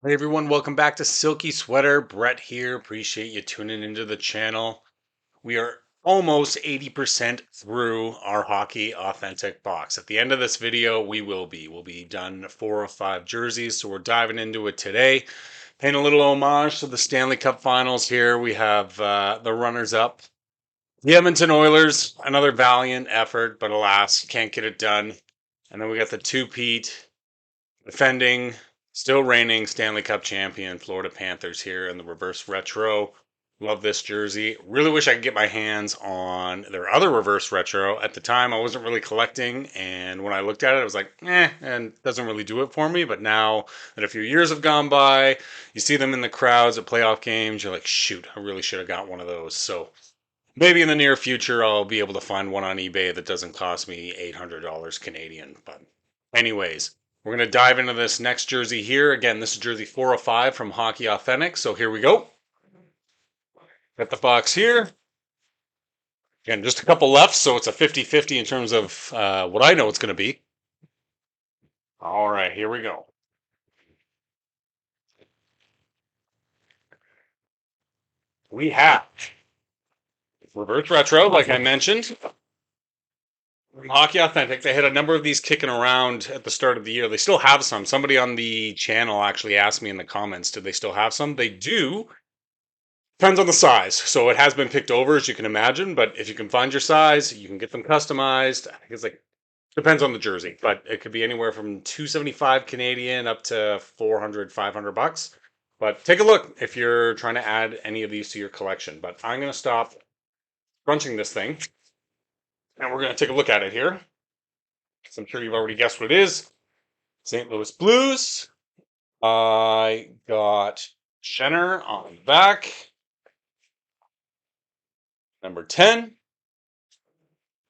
Hey everyone, welcome back to Silky Sweater. Brett here. Appreciate you tuning into the channel. We are almost 80% through our Hockey Authentic box. At the end of this video, we'll be done 4 or 5 jerseys, so we're diving into it today. Paying a little homage to the Stanley Cup Finals here. We have the runners-up, the Edmonton Oilers. Another valiant effort, but alas, can't get it done. And then we got the two-peat defending, still reigning Stanley Cup champion Florida Panthers here in the reverse retro. Love this jersey. Really wish I could get my hands on their other reverse retro. At the time, I wasn't really collecting, and when I looked at it, I was like, and doesn't really do it for me. But now that a few years have gone by, you see them in the crowds at playoff games, you're like, shoot, I really should have got one of those. So maybe in the near future, I'll be able to find one on eBay that doesn't cost me $800 Canadian. But anyways, we're going to dive into this next jersey here. Again, this is jersey 405 from Hockey Authentic. So here we go. Got the box here. Again, just a couple left, so it's a 50-50 in terms of what I know it's going to be. All right, here we go. We have reverse retro, like I mentioned. From Hockey Authentic, they had a number of these kicking around at the start of the year. They still have some. Somebody on the channel actually asked me in the comments, do they still have some? They do. Depends on the size. So it has been picked over, as you can imagine, but if you can find your size, you can get them customized. I think it's like, depends on the jersey, but it could be anywhere from 275 Canadian up to 400, 500 bucks. But take a look if you're trying to add any of these to your collection. But I'm going to stop crunching this thing, and we're going to take a look at it here. So I'm sure you've already guessed what it is. St. Louis Blues. I got Schenner on the back. Number 10.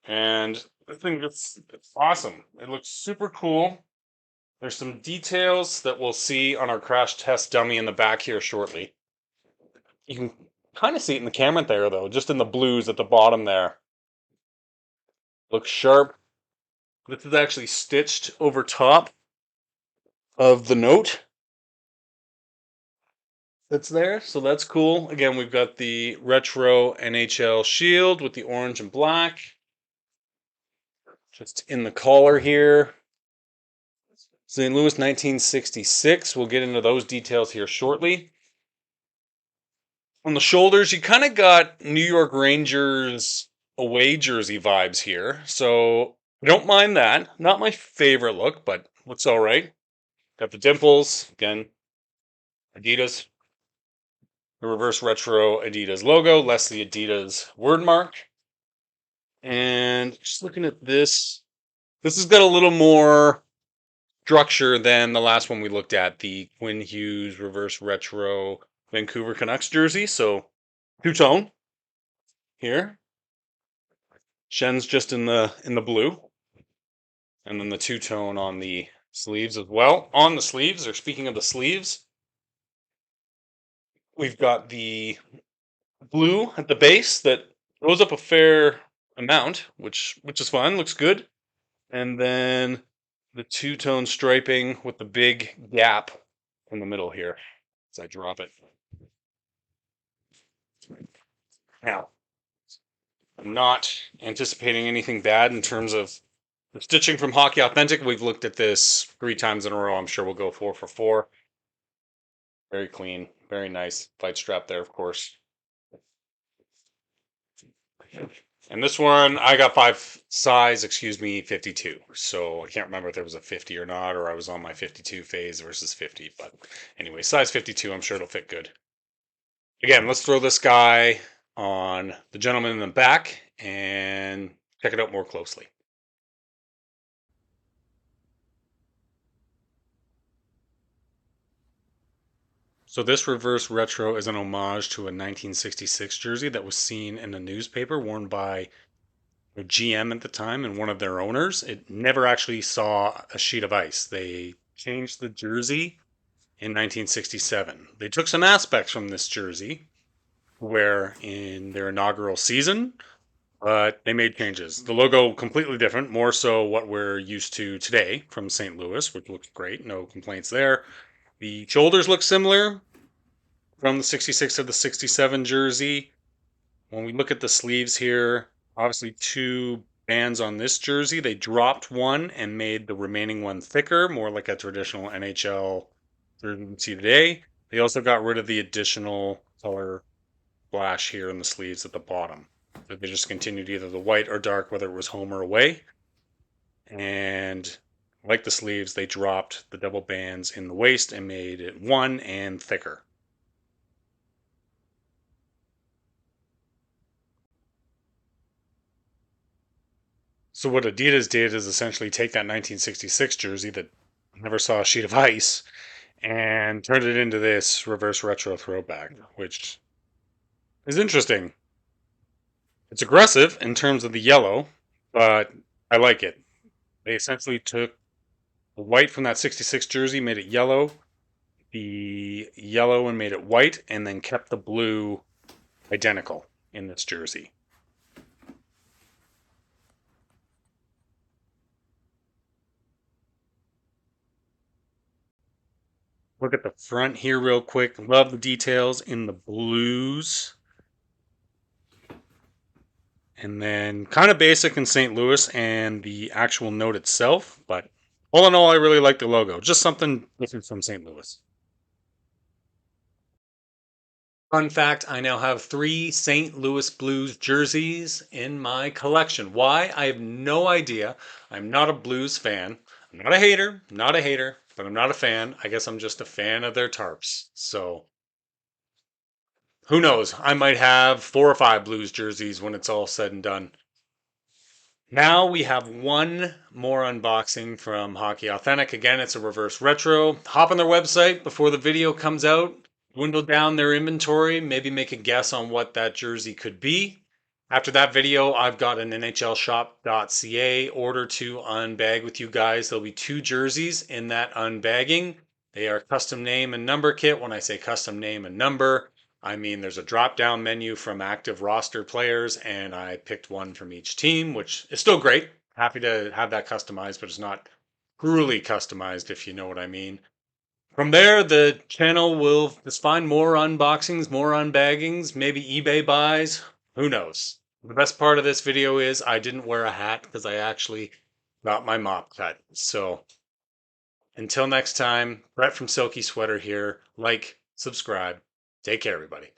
And I think it's awesome. It looks super cool. There's some details that we'll see on our crash test dummy in the back here shortly. You can kind of see it in the camera there, though, just in the blues at the bottom there. Looks sharp. This is actually stitched over top of the note that's there, so that's cool. Again, we've got the retro NHL shield with the orange and black. Just in the collar here. St. Louis 1966. We'll get into those details here shortly. On the shoulders, you kind of got New York Rangers away jersey vibes here. So I don't mind that. Not my favorite look, but looks all right. Got the dimples. Again, Adidas. The reverse retro Adidas logo, less the Adidas word mark. And just looking at this, this has got a little more structure than the last one we looked at, the Quinn Hughes reverse retro Vancouver Canucks jersey. So two-tone here. Shen's just in the blue. And then the two-tone on the sleeves as well. On the sleeves, or speaking of the sleeves, we've got the blue at the base that goes up a fair amount, which is fine, looks good. And then the two-tone striping with the big gap in the middle here as I drop it. Now, I'm not anticipating anything bad in terms of the stitching from Hockey Authentic. We've looked at this 3 times in a row. I'm sure we'll go 4 for 4. Very clean, very nice. Fight strap there, of course. And this one, I got size 52. So I can't remember if there was a 50 or not, or I was on my 52 phase versus 50. But anyway, size 52, I'm sure it'll fit good. Again, let's throw this guy on the gentleman in the back and check it out more closely. So this reverse retro is an homage to a 1966 jersey that was seen in a newspaper worn by their GM at the time and one of their owners. It never actually saw a sheet of ice. They changed the jersey in 1967. They took some aspects from this jersey where in their inaugural season, but they made changes. The logo completely different, more so what we're used to today from St. Louis, which looks great, no complaints there. The shoulders look similar from the 66 to the 67 jersey. When we look at the sleeves here, obviously two bands on this jersey. They dropped one and made the remaining one thicker, more like a traditional NHL jersey you see today. They also got rid of the additional color splash here in the sleeves at the bottom. So they just continued either the white or dark, whether it was home or away. And like the sleeves, they dropped the double bands in the waist and made it one and thicker. So what Adidas did is essentially take that 1966 jersey that never saw a sheet of ice and turned it into this reverse retro throwback, which is interesting. It's aggressive in terms of the yellow, but I like it. They essentially took the white from that 66 jersey, made it yellow, the yellow and made it white, and then kept the blue identical in this jersey. Look at the front here real quick. Love the details in the blues. And then kind of basic in St. Louis and the actual note itself. But all in all, I really like the logo. Just something different from St. Louis. Fun fact, I now have 3 St. Louis Blues jerseys in my collection. Why? I have no idea. I'm not a Blues fan. I'm not a hater, but I'm not a fan. I guess I'm just a fan of their tarps. So who knows? I might have 4 or 5 Blues jerseys when it's all said and done. Now we have one more unboxing from Hockey Authentic. Again, it's a reverse retro. Hop on their website before the video comes out, dwindle down their inventory, maybe make a guess on what that jersey could be. After that video, I've got an NHLshop.ca order to unbag with you guys. There'll be 2 jerseys in that unbagging. They are custom name and number kit. When I say custom name and number, I mean, there's a drop down menu from active roster players, and I picked one from each team, which is still great. Happy to have that customized, but it's not truly customized, if you know what I mean. From there, the channel will just find more unboxings, more unbaggings, maybe eBay buys. Who knows? The best part of this video is I didn't wear a hat because I actually got my mop cut. So until next time, Brett from Silky Sweater here. Like, subscribe. Take care, everybody.